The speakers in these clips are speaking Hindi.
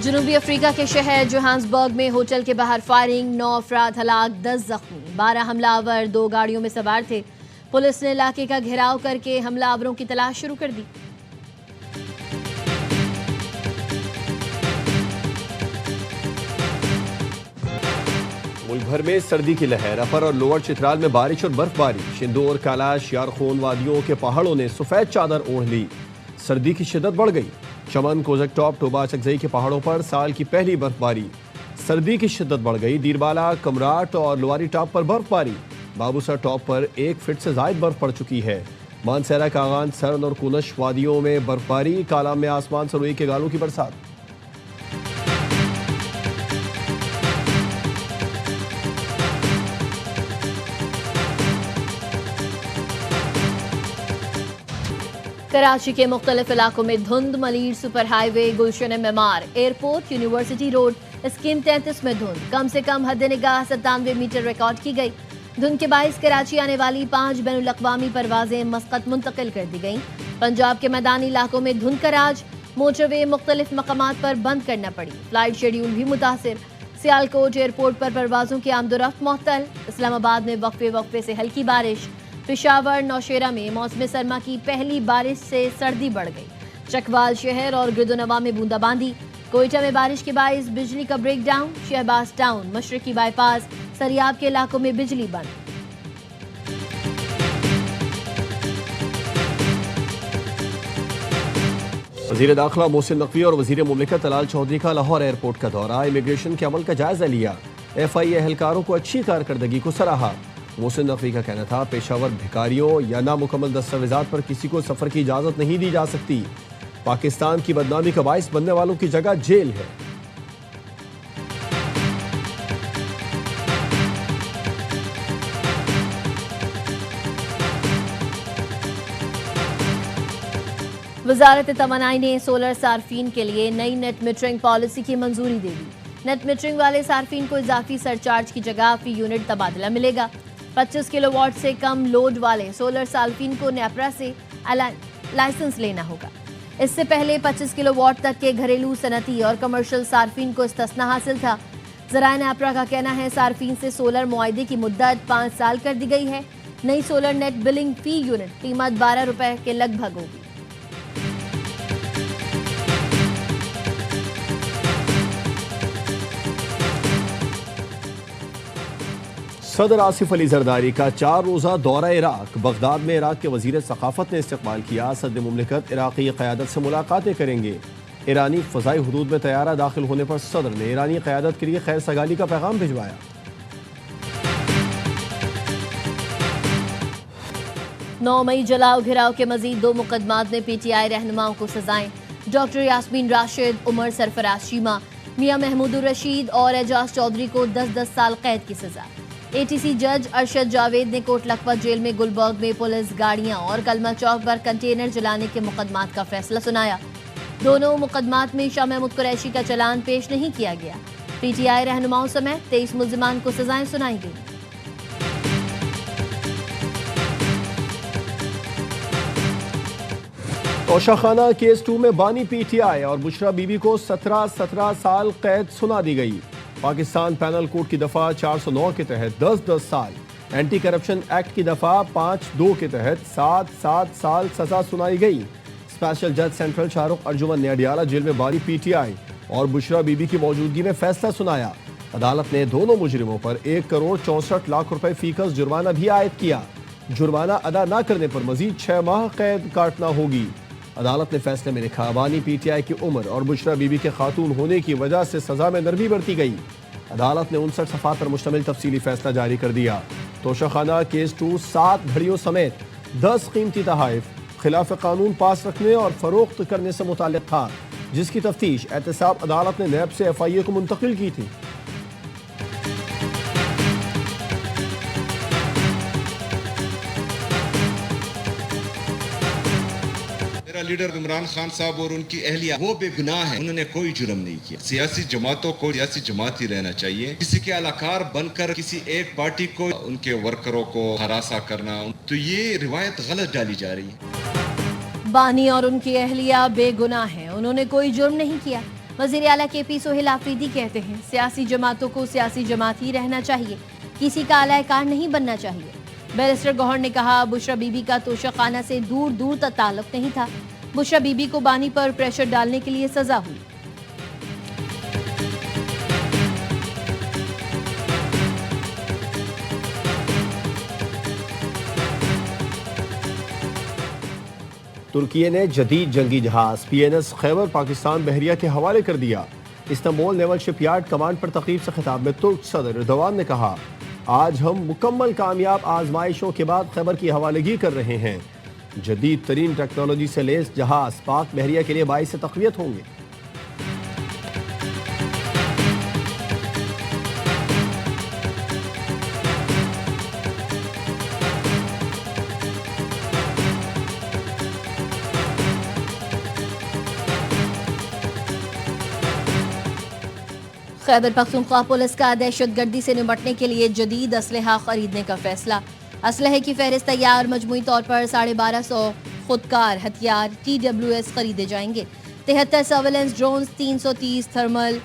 जनूबी अफ्रीका के शहर जोहान्सबर्ग में होटल के बाहर फायरिंग, 9 अफराद हलाक, 10 जख्मी, 12 हमलावर 2 गाड़ियों में सवार थे। पुलिस ने इलाके का घेराव करके हमलावरों की तलाश शुरू कर दी। मुल्क भर में सर्दी की लहर, अपर और लोअर चित्राल में बारिश और बर्फबारी। शिंदोर, कैलाश, यारखून वादियों के पहाड़ों ने सफेद चादर ओढ़ ली। सर्दी की शिद्दत बढ़ गई। चमन, कोजक टॉप, टोबा चकजई के पहाड़ों पर साल की पहली बर्फबारी। सर्दी की शिद्दत बढ़ गई। दीरबाला, कमराट और लुआरी टॉप पर बर्फबारी। बाबूसर टॉप पर 1 फीट से जायद बर्फ पड़ चुकी है। मानसेरा, कागान, सरन और कुनश वादियों में बर्फबारी। कालाम में आसमान से रुई के गालों की बरसात। कराची के मुख्तलिफ इलाकों में धुंध, Malir super highway, Gulshan Maymar, airport, university road, scheme 33 में धुंध। कम से कम हद निगाह 97 मीटर रिकॉर्ड की गई। धुंध के बाइस कराची आने वाली 5 बैनुल-अक़वामी परवाजें मस्कत मुंतकिल कर दी गईं। पंजाब के मैदानी इलाकों में धुंध का राज, मोटरवे मुख्तलिफ मकामात पर बंद करना पड़ी। फ्लाइट शेड्यूल भी मुतासिर। सियालकोट एयरपोर्ट पर परवाजों की आमदोरफ्त मुअत्तल। इस्लामाबाद में वक्फे वक्फे से हल्की बारिश। पेशावर, नौशेरा में मौसम सरमा की पहली बारिश से सर्दी बढ़ गई। चकवाल शहर और गिरदोनवा में बूंदाबांदी। कोयटा में बारिश के बाइस बिजली का ब्रेकडाउन। शहबाज टाउन, मशरकी बाईपास, सरियाब के इलाकों में बिजली बंद। वज़ीर दाखिला मोहसिन नकवी और वज़ीर मुमलिकत तलाल चौधरी का लाहौर एयरपोर्ट का दौरा। इमिग्रेशन के अमल का जायजा लिया। FIA एहलकारों को अच्छी कारकर्दगी को सराहा। मोहसिन नकवी का कहना था, पेशावर भिखारियों या नामुकम्मल दस्तावेजात पर किसी को सफर की इजाजत नहीं दी जा सकती। पाकिस्तान की बदनामी का बाइस बनने वालों की जगह जेल है। वजारत तवानाई ने सोलर सार्फिन के लिए नई नेट मीटरिंग पॉलिसी की मंजूरी दे दी। नेट मीटरिंग वाले सार्फिन को इजाफी सरचार्ज की जगह फी यूनिट तबादला मिलेगा। 25 किलोवाट से कम लोड वाले सोलर सार्फिन को नेपरा से लाइसेंस लेना होगा। इससे पहले 25 किलोवाट तक के घरेलू, सनती और कमर्शियल सार्फिन को इस्तिस्ना हासिल था। ज़राए नेपरा का कहना है, सार्फिन से सोलर मुआहदे की मुद्दत 5 साल कर दी गई है। नई सोलर नेट बिलिंग फी यूनिट कीमत 12 रुपए के लगभग होगी। सदर आसिफ अली जरदारी का 4 रोज़ा दौरा इराक। बगदाद में इराक के वज़ीर सकाफत ने इस्तकबाल किया। सदर मुमलिकत इराकी क़यादत से मुलाकातें करेंगे। ईरानी फ़ज़ाई हुदूद में तैयारा दाखिल होने पर सदर ने ईरानी क़यादत के लिए खैर सगाली का पैगाम भिजवाया। 9 मई जलाओ घिराव के मजीद 2 मुकदमात में PTI रहनुमाओं को सजाएं। डॉक्टर यास्मीन राशिद, उमर सरफराज शीमा, मियां महमूदुर रशीद और एजाज चौधरी को 10-10 साल कैद की सजा। ATC जज अरशद जावेद ने कोट लखपत जेल में गुलबर्ग में पुलिस गाड़ियां और कलमा चौक पर कंटेनर जलाने के मुकदमात का फैसला सुनाया। दोनों मुकदमात में शाह महमूद कुरैशी का चलान पेश नहीं किया गया। PTI रहनुमाओं समेत 23 मुल्जिमान को सजाएं सुनाई गई। तोशाखाना केस 2 में बानी PTI और बुशरा बीबी को 17 साल कैद सुना दी गई। पाकिस्तान पैनल कोड की दफा 409 के तहत 10-10 साल, एंटी करप्शन एक्ट की दफा 5(2) के तहत 7-7 साल सजा सुनाई गई। स्पेशल जज सेंट्रल शाहरुख अर्जुमन ने अडियाला जेल में बानी PTI और बुशरा बीबी की मौजूदगी में फैसला सुनाया। अदालत ने दोनों मुजरिमों पर 1 करोड़ 64 लाख रुपए फीकस जुर्माना भी आयद किया। जुर्माना अदा न करने पर मजीद 6 माह कैद काटना होगी। अदालत ने फैसले में लिखा, बानी PTI की उम्र और बुशरा बीबी के खातून होने की वजह से सजा में नरमी बरती गई। अदालत ने 59 सफ़ात पर मुश्तमिल तफसीली फैसला जारी कर दिया। तोशाखाना केस 2 7 घड़ियों समेत 10 कीमती तहाइफ खिलाफ कानून पास रखने और फरोख्त करने से मुताल्लिक था, जिसकी तफ्तीश एहतसाब अदालत ने नैब से FIA को मुंतकिल की थी। लीडर इमरान खान साहब और उनकी अहलिया वो बेगुनाह है, उन्होंने कोई जुर्म नहीं किया। सियासी जमातों को सियासी जमात ही रहना चाहिए। किसी के अलाकार बनकर किसी एक पार्टी को, उनके वर्करों को हरासा करना, तो ये रिवायत गलत डाली जा रही है। बानी और उनकी अहलिया बेगुनाह हैं, उन्होंने कोई जुर्म नहीं किया। वज़ीर आला KP सोहेल आफरीदी कहते हैं सियासी जमातों को सियासी जमात ही रहना चाहिए, किसी का आलाकार नहीं बनना चाहिए। बैरिस्टर गौहर ने कहा बुशरा बीबी का तोशाखाना से दूर दूर तक ताल्लुक नहीं था, बुशरा बीबी को बानी पर प्रेशर डालने के लिए सजा हुई। तुर्की ने जदीद जंगी जहाज PNS खैबर पाकिस्तान बहरिया के हवाले कर दिया। इस्तांबुल नेवल शिपयार्ड कमांड पर तकरीब से खिताब में तुर्क सदर एर्दोगान ने कहा आज हम मुकम्मल कामयाब आजमाइशों के बाद खैबर की हवालेगी कर रहे हैं। जदीद तरीन टेक्नोलॉजी से लेस जहाज पाक बहरिया के लिए बाइस तक़वियत होंगे। खैबर पख्तूनख्वा पुलिस का दहशतगर्दी से निपटने के लिए जदीद असलहा खरीदने का फैसला। असलहे की फहरिस्त तैयार, मजमूई तौर पर 1250 खुदकार हथियार TWS खरीदे जाएंगे। 73 सर्वेलेंस ड्रोन्स, 330 थर्मल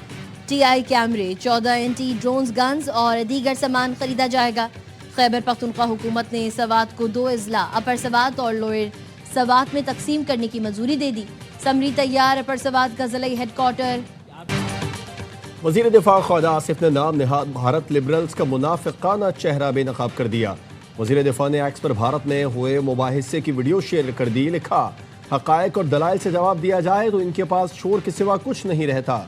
TI कैमरे, 14 एंटी ड्रोन्स गन्स और दीगर सामान खरीदा जाएगा। खैबर पख्तूनख्वा हुकूमत ने सवात को 2 अजला अपर सवात और लोअर सवात में तकसीम करने की मंजूरी दे दी। समरी तैयार, अपर सवात का ज़िला हेडक्वार्टर। वज़ीर दिफा ख्वाजा आसिफ ने नाम निहाद भारत लिबरल्स का मुनाफिकाना चेहरा बेनकाब कर दिया। वज़ीर दिफा ने एक्स पर भारत में हुए मुबाहिसे की वीडियो शेयर कर दी। लिखा हक़ाइक़ और दलाइल से जवाब दिया जाए तो इनके पास शोर के सिवा कुछ नहीं रहता।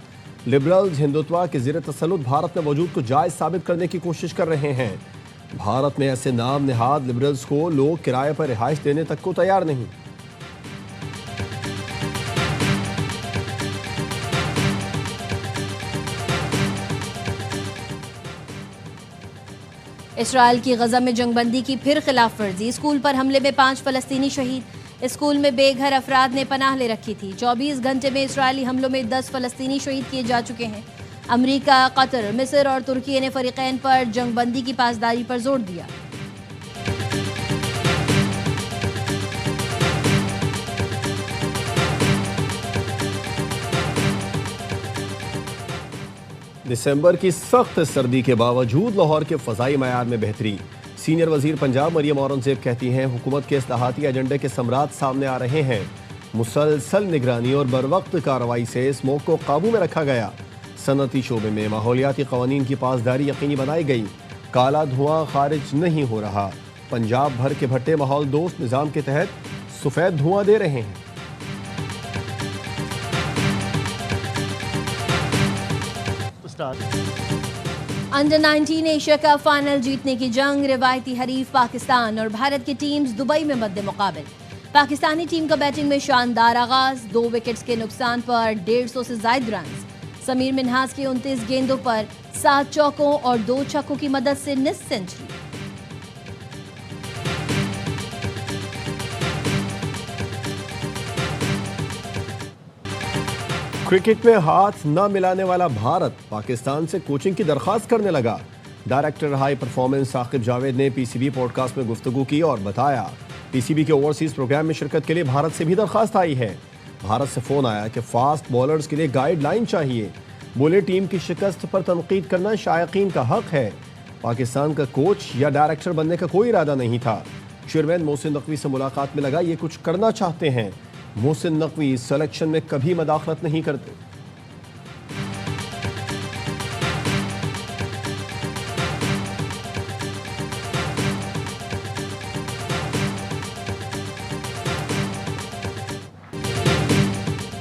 लिबरल्स हिंदुत्व के ज़ेर तसल्लुत भारत में वजूद को जायज़ साबित करने की कोशिश कर रहे हैं। भारत में ऐसे नाम निहाद लिबरल्स को लोग किराए पर रिहाइश देने तक को तैयार नहीं। इसराइल की गजा में जंगबंदी की फिर खिलाफ वर्जी। स्कूल पर हमले में 5 फलस्तीनी शहीद। स्कूल में बेघर अफराद ने पनाह ले रखी थी। 24 घंटे में इसराइली हमलों में 10 फलस्तीनी शहीद किए जा चुके हैं। अमेरिका, कतर, मिस्र और तुर्की ने फरीकैन पर जंगबंदी की पासदारी पर जोर दिया। दिसंबर की सख्त सर्दी के बावजूद लाहौर के फ़ज़ाई मयार में बेहतरी। सीनियर वज़ीर पंजाब मरियम औरंगज़ेब कहती हैं हुकूमत के इस्लाहाती एजेंडे के समरात सामने आ रहे हैं। मुसलसल निगरानी और बरवक्त कार्रवाई से स्मोक को काबू में रखा गया। सनती शोबे में माहौलियाती क़वानीन की पासदारी यकीनी बनाई गई। काला धुआं खारिज नहीं हो रहा। पंजाब भर के भट्टे माहौल दोस्त निज़ाम के तहत सफ़ेद धुआं दे रहे हैं। अंडर 19 एशिया कप फाइनल जीतने की जंग। रिवायती हरीफ पाकिस्तान और भारत की टीम्स दुबई में मद्दे मुकाबिल। पाकिस्तानी टीम का बैटिंग में शानदार आगाज। 2 विकेट्स के नुकसान पर 150 से ज्यादा रन। समीर मिन्हाज की 29 गेंदों पर 7 चौकों और 2 छक्कों की मदद से निस्फ सेंचुरी। क्रिकेट में हाथ न मिलाने वाला भारत पाकिस्तान से कोचिंग की दरख्वास्त करने लगा। Director high performance Saqib Javed ने PCB पॉडकास्ट में गुफ्तगू की और बताया PCB के ओवरसीज प्रोग्राम में शिरकत के लिए भारत से भी दरख्वास्त आई है। भारत से फोन आया कि फास्ट बॉलर्स के लिए गाइडलाइन चाहिए। बोले टीम की शिकस्त पर तनकीद करना शायकीन का हक है। पाकिस्तान का कोच या डायरेक्टर बनने का कोई इरादा नहीं था। चेयरमैन मोहसिन नकवी से मुलाकात में लगा ये कुछ करना चाहते हैं। मोहसिन नकवी सिलेक्शन में कभी मदाखलत नहीं करते।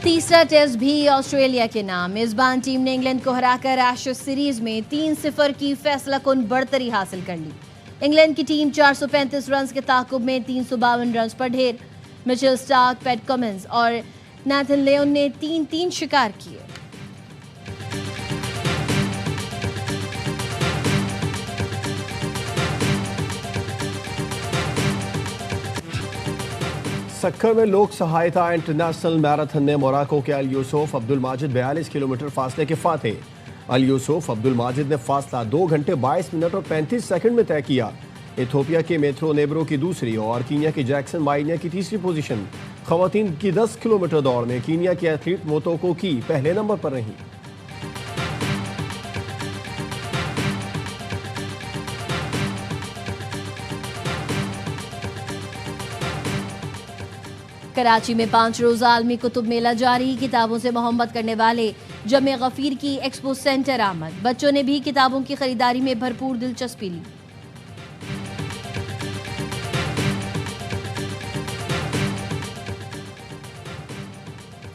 तीसरा टेस्ट भी ऑस्ट्रेलिया के नाम। मेजबान टीम ने इंग्लैंड को हराकर एशेज सीरीज में 3-0 की फैसलाकुन बढ़तरी हासिल कर ली। इंग्लैंड की टीम 435 रन के ताकुब में 352 रन पर ढेर। मिचेल स्टार्क, पैट कमिंस और नाथन लियोन ने 3-3 शिकार किए। सक्कर में लोक सहायता इंटरनेशनल मैराथन में मोरक्को के अल यूसुफ अब्दुल माजिद 42 किलोमीटर फासले के फाते। अल यूसुफ अब्दुल माजिद ने फासला 2 घंटे 22 मिनट और 35 सेकंड में तय किया। इथियोपिया के मेथ्रो नेब्रो की दूसरी और कीनिया के जैक्सन माइनिया की तीसरी पोजीशन। खवातीन की 10 किलोमीटर दौड़ में कीनिया की एथलीट मोतोको की पहले नंबर पर रही। कराची में 5 रोजा आलमी कुतुब मेला जारी। किताबों से मोहब्बत करने वाले जमे गफीर की एक्सपो सेंटर आमद। बच्चों ने भी किताबों की खरीदारी में भरपूर दिलचस्पी ली।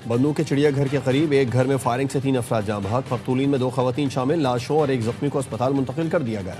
बन्नू के चिड़ियाघर के करीब एक घर में फायरिंग से 3 अफराद जाँ बहक। पख्तूलीन में 2 खवातीन शामिल। लाशों और एक जख्मी को अस्पताल मुंतकिल कर दिया गया।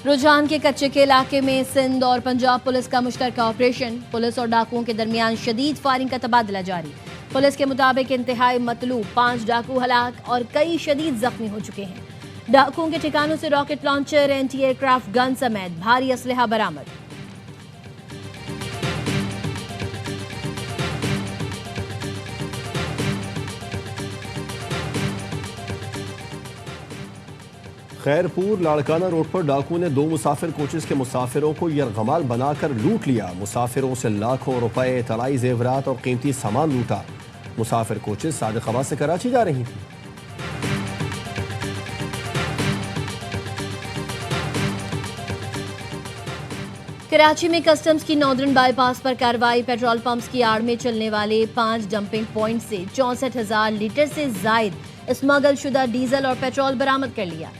रुझान के कच्चे के इलाके में सिंध और पंजाब पुलिस का मुश्तरका ऑपरेशन। पुलिस और डाकुओं के दरमियान शदीद फायरिंग का तबादला जारी। पुलिस के मुताबिक इंतहाई मतलूब 5 डाकू हलाक और कई शदीद जख्मी हो चुके हैं। डाकुओं के ठिकानों से rocket launcher, anti aircraft gun समेत भारी असलहा बरामद। खैरपुर लाड़काना रोड पर डाकू ने 2 मुसाफिर कोचेस के मुसाफिरों को यरगमाल बनाकर लूट लिया। मुसाफिरों से लाखों रुपए, तलाई जेवरात और कीमती सामान लूटा। मुसाफिर कोचेस सादिकाबाद से कराची जा रही थी। कराची में कस्टम्स की नॉर्दर्न बाईपास पर कार्रवाई। पेट्रोल पंप्स की आड़ में चलने वाले 5 डंपिंग पॉइंट से 64,000 लीटर से जायद स्मगल शुदा डीजल और पेट्रोल बरामद कर लिया।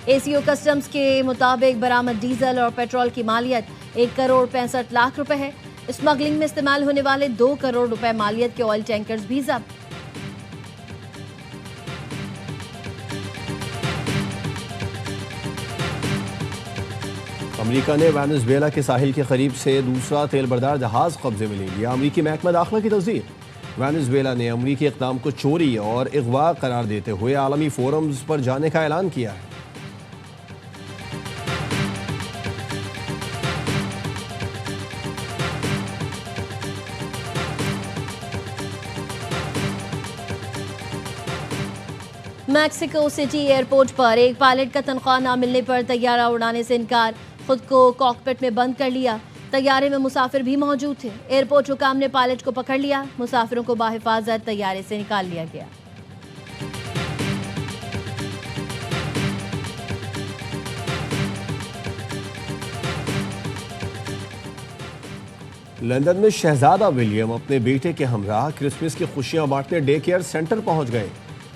एसीओ कस्टम्स के मुताबिक बरामद डीजल और पेट्रोल की मालियत 1 करोड़ 65 लाख रुपए है। स्मगलिंग में इस्तेमाल होने वाले 2 करोड़ रुपए मालियत के ऑयल टैंकर्स भी जब्त। अमेरिका ने वेनेजुएला के साहिल के करीब से दूसरा तेल बरदार जहाज कब्जे में ले लिया। अमेरिकी महकमा दाखिला की तस्दीक। वेनेजुएला ने अमेरिकी इक़दाम को चोरी और अगवा करार देते हुए आलमी फोरम्स पर जाने का ऐलान किया है। मैक्सिको सिटी एयरपोर्ट पर एक पायलट का तनख्वाह न मिलने पर तैयारा उड़ाने से इनकार। खुद को कॉकपिट में बंद कर लिया। तैयारे में मुसाफिर भी मौजूद थे। एयरपोर्ट हुकाम ने पायलट को पकड़ लिया। मुसाफिरों को बाहिफाजत तैयारे से निकाल लिया गया। लंदन में शहजादा विलियम अपने बेटे के हमराह क्रिसमस की खुशियां बांटने डे केयर सेंटर पहुंच गए।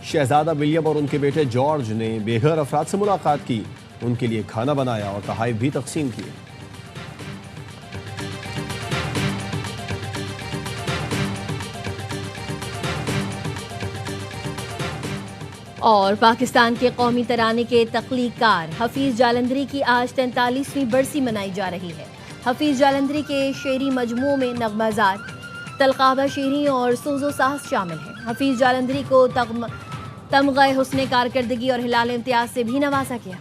शहजादा विलियम और उनके बेटे जॉर्ज ने बेघर अफराद से मुलाकात की, उनके लिए खाना बनाया और तोहफे भी तकसीम किए। और पाकिस्तान के कौमी तराने के तख्लीकार हफीज जालंधरी की आज 43वीं बरसी मनाई जा रही है। हफीज जालंधरी के शेरी मजमू में नगमाजार, तलकाबा शेरी और सोजो साहस शामिल है। हफीज जालंधरी को तमग़े हुस्ने कारकर्दगी और हिलाल इम्तियाज से भी नवाजा गया।